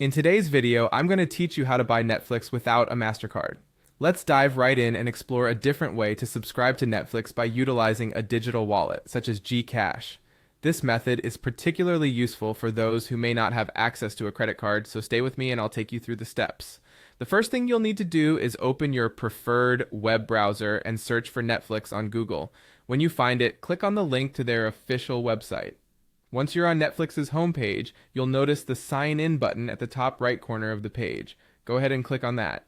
In today's video, I'm going to teach you how to buy Netflix without a Mastercard. Let's dive right in and explore a different way to subscribe to Netflix by utilizing a digital wallet, such as GCash. This method is particularly useful for those who may not have access to a credit card, so stay with me and I'll take you through the steps. The first thing you'll need to do is open your preferred web browser and search for Netflix on Google. When you find it, click on the link to their official website. Once you're on Netflix's homepage, you'll notice the Sign In button at the top right corner of the page. Go ahead and click on that.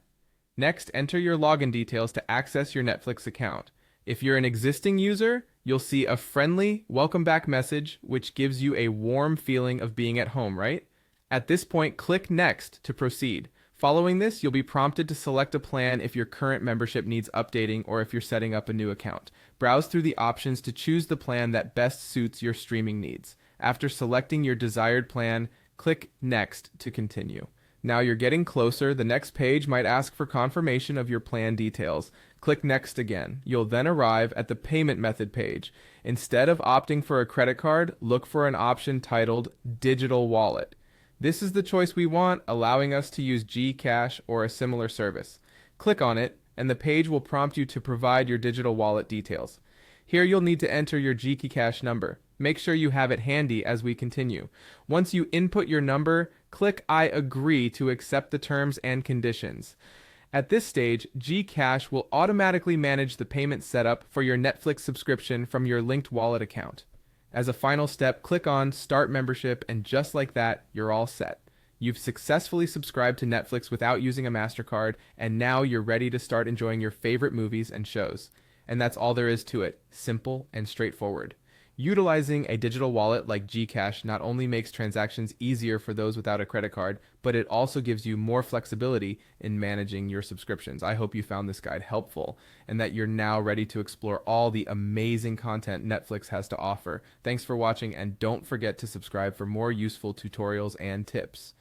Next, enter your login details to access your Netflix account. If you're an existing user, you'll see a friendly welcome back message which gives you a warm feeling of being at home, right? At this point, click Next to proceed. Following this, you'll be prompted to select a plan if your current membership needs updating or if you're setting up a new account. Browse through the options to choose the plan that best suits your streaming needs. After selecting your desired plan, click Next to continue. Now you're getting closer. The next page might ask for confirmation of your plan details. Click Next again. You'll then arrive at the payment method page. Instead of opting for a credit card, look for an option titled Digital Wallet. This is the choice we want, allowing us to use GCash or a similar service. Click on it, and the page will prompt you to provide your digital wallet details. Here you'll need to enter your GCash number. Make sure you have it handy as we continue. Once you input your number, click I agree to accept the terms and conditions. At this stage, GCash will automatically manage the payment setup for your Netflix subscription from your linked wallet account. As a final step, click on Start Membership, and just like that, you're all set. You've successfully subscribed to Netflix without using a MasterCard, and now you're ready to start enjoying your favorite movies and shows. And that's all there is to it. Simple and straightforward. Utilizing a digital wallet like GCash not only makes transactions easier for those without a credit card, but it also gives you more flexibility in managing your subscriptions. I hope you found this guide helpful and that you're now ready to explore all the amazing content Netflix has to offer. Thanks for watching, and don't forget to subscribe for more useful tutorials and tips.